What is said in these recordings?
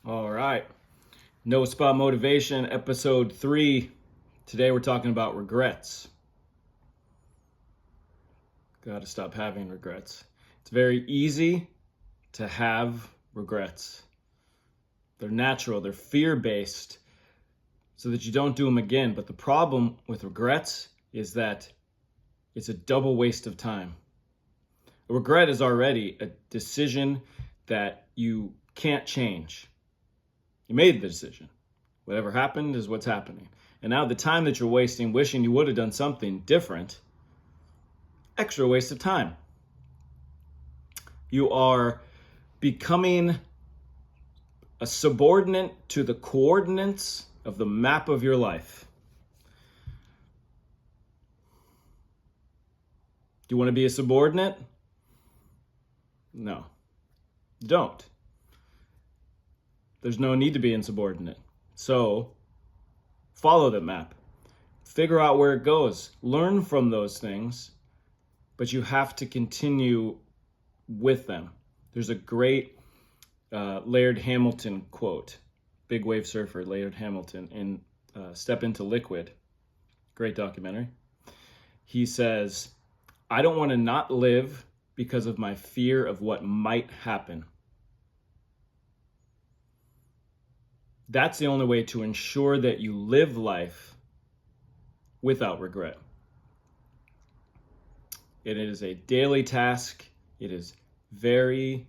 All right. No Spot Motivation, episode 3. Today we're talking about regrets. Got to stop having regrets. It's very easy to have regrets. They're natural, they're fear-based, so that you don't do them again. But the problem with regrets is that it's a double waste of time. A regret is already a decision that you can't change. You made the decision. Whatever happened is what's happening. And now the time that you're wasting wishing you would have done something different, extra waste of time. You are becoming a subordinate to the coordinates of the map of your life. Do you want to be a subordinate? No, don't. There's no need to be insubordinate. So follow the map. Figure out where it goes. Learn from those things, but you have to continue with them. There's a great Laird Hamilton quote, big wave surfer Laird Hamilton in Step Into Liquid. Great documentary. He says, I don't want to not live because of my fear of what might happen. That's the only way to ensure that you live life without regret. It is a daily task. It is very,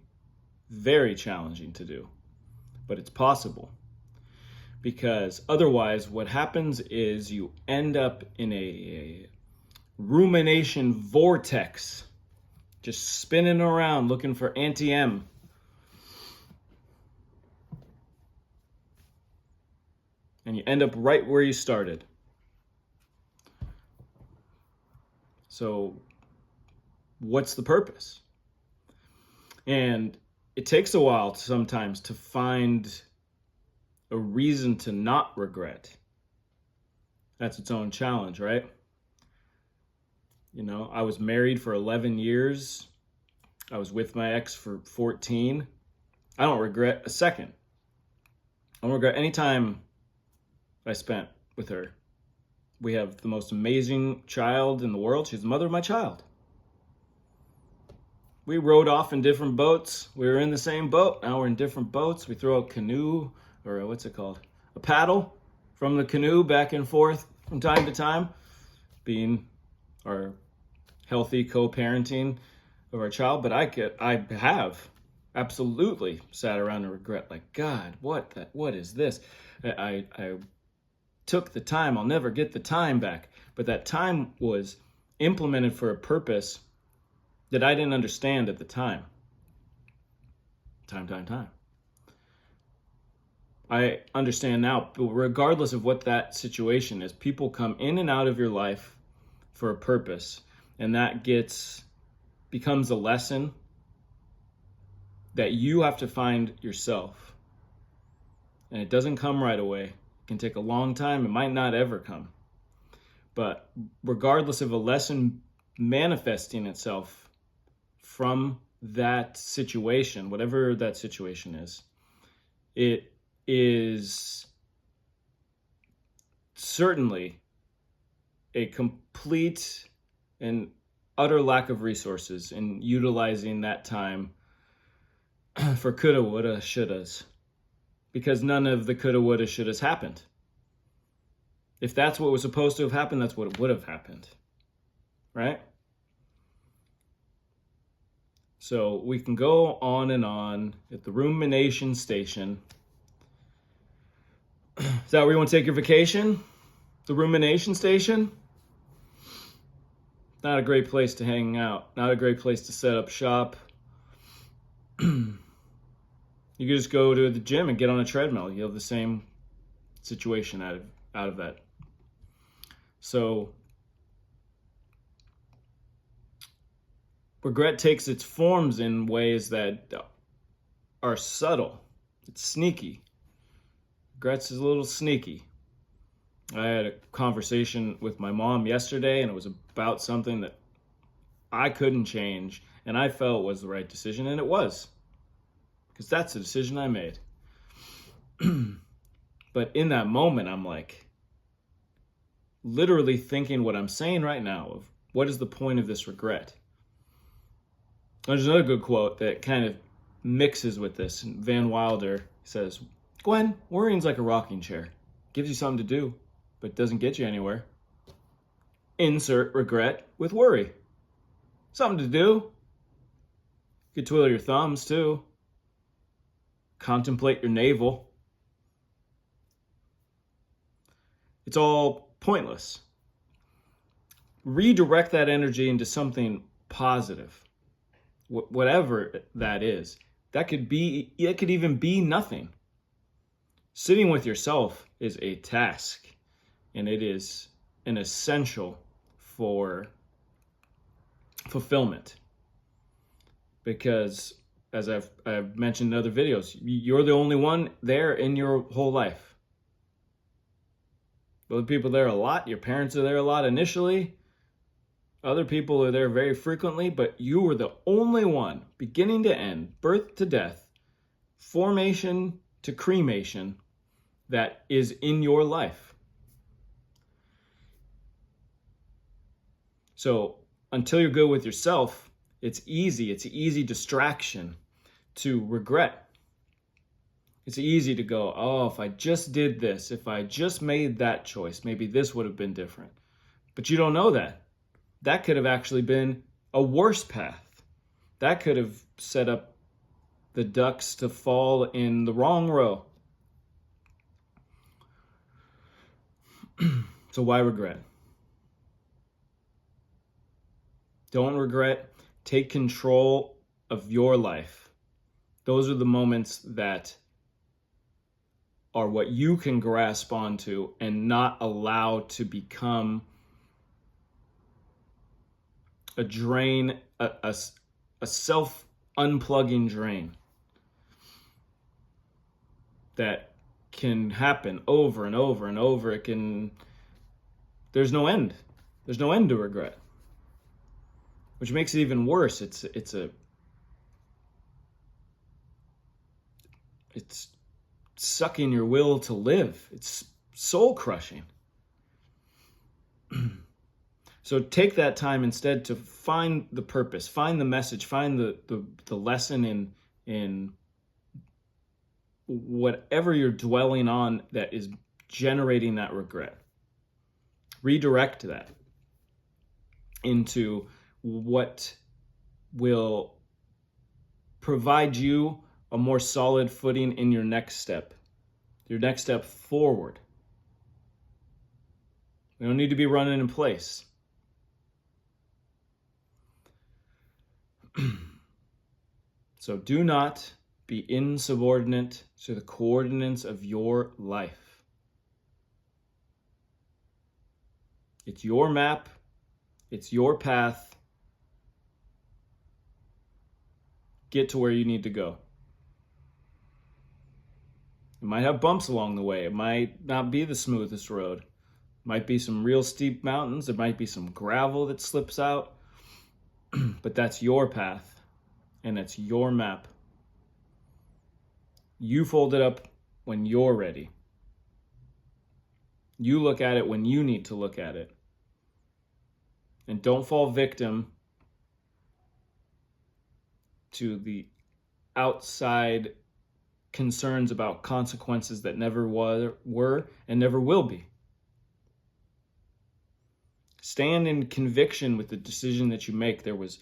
very challenging to do, but it's possible. Because otherwise, what happens is you end up in a rumination vortex, just spinning around looking for anti-M. And you end up right where you started. So what's the purpose? And it takes a while sometimes to find a reason to not regret. That's its own challenge, right? You know, I was married for 11 years. I was with my ex for 14. I don't regret a second. I don't regret any time I spent with her. We have the most amazing child in the world. She's the mother of my child. We rode off in different boats. We were in the same boat. Now we're in different boats. We throw a canoe, or what's it called? A paddle from the canoe back and forth from time to time, being our healthy co-parenting of our child. But I have absolutely sat around and regret, like, God, what is this? I took the time. I'll never get the time back. But that time was implemented for a purpose that I didn't understand at the time. Time. I understand now, but regardless of what that situation is, people come in and out of your life for a purpose, and that becomes a lesson that you have to find yourself. And it doesn't come right away. It can take a long time. It might not ever come. But regardless of a lesson manifesting itself from that situation, whatever that situation is, it is certainly a complete and utter lack of resources in utilizing that time for coulda, woulda, shouldas, because none of the coulda, woulda, shouldas happened. If that's what was supposed to have happened, that's what would have happened, right? So we can go on and on at the rumination station. Is that where you want to take your vacation? The rumination station? Not a great place to hang out. Not a great place to set up shop. You could just go to the gym and get on a treadmill. You have the same situation out of that. So regret takes its forms in ways that are subtle. It's sneaky. Regret's is a little sneaky. I had a conversation with my mom yesterday, and it was about something that I couldn't change, and I felt was the right decision, and it was. Because that's the decision I made. But in that moment, I'm like literally thinking what I'm saying right now of what is the point of this regret? There's another good quote that kind of mixes with this. Van Wilder says, Gwen, worrying's like a rocking chair. Gives you something to do, but doesn't get you anywhere. Insert regret with worry. Something to do. You could twiddle your thumbs too. Contemplate your navel. It's all pointless. Redirect that energy into something positive. Whatever that is. It could even be nothing. Sitting with yourself is a task, and it is an essential for fulfillment. Because, as I've mentioned in other videos, you're the only one there in your whole life. Other people there a lot. Your parents are there a lot initially. Other people are there very frequently, but you are the only one, beginning to end, birth to death, formation to cremation, that is in your life. So until you're good with yourself, it's easy distraction to regret. It's easy to go, oh, if I just did this, if I just made that choice, maybe this would have been different. But you don't know that. That could have actually been a worse path. That could have set up the ducks to fall in the wrong row. So why regret? Don't regret. Take control of your life. Those are the moments that are what you can grasp onto and not allow to become a drain, a self-unplugging drain that can happen over and over and over. There's no end. There's no end to regret. Which makes it even worse. It's sucking your will to live. It's soul crushing. So take that time instead to find the purpose, find the message, find the lesson in whatever you're dwelling on that is generating that regret. Redirect that into what will provide you a more solid footing in your next step forward. We don't need to be running in place. So do not be insubordinate to the coordinates of your life. It's your map. It's your path. Get to where you need to go. It might have bumps along the way. It might not be the smoothest road. Might be some real steep mountains. There might be some gravel that slips out. But that's your path, and that's your map. You fold it up when you're ready. You look at it when you need to look at it. And don't fall victim to the outside concerns about consequences that never were and never will be. Stand in conviction with the decision that you make. There was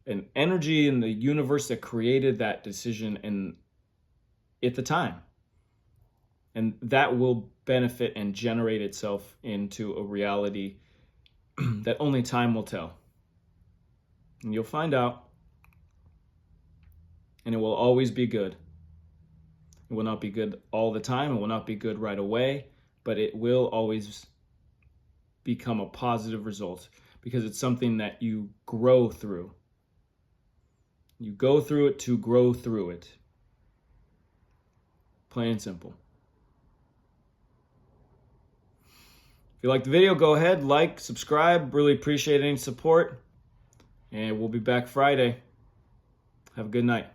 an energy in the universe that created that decision at the time. And that will benefit and generate itself into a reality that only time will tell. And you'll find out. And it will always be good. It will not be good all the time. It will not be good right away. But it will always become a positive result because it's something that you grow through. You go through it to grow through it. Plain and simple. If you like the video, go ahead, like, subscribe. Really appreciate any support. And we'll be back Friday. Have a good night.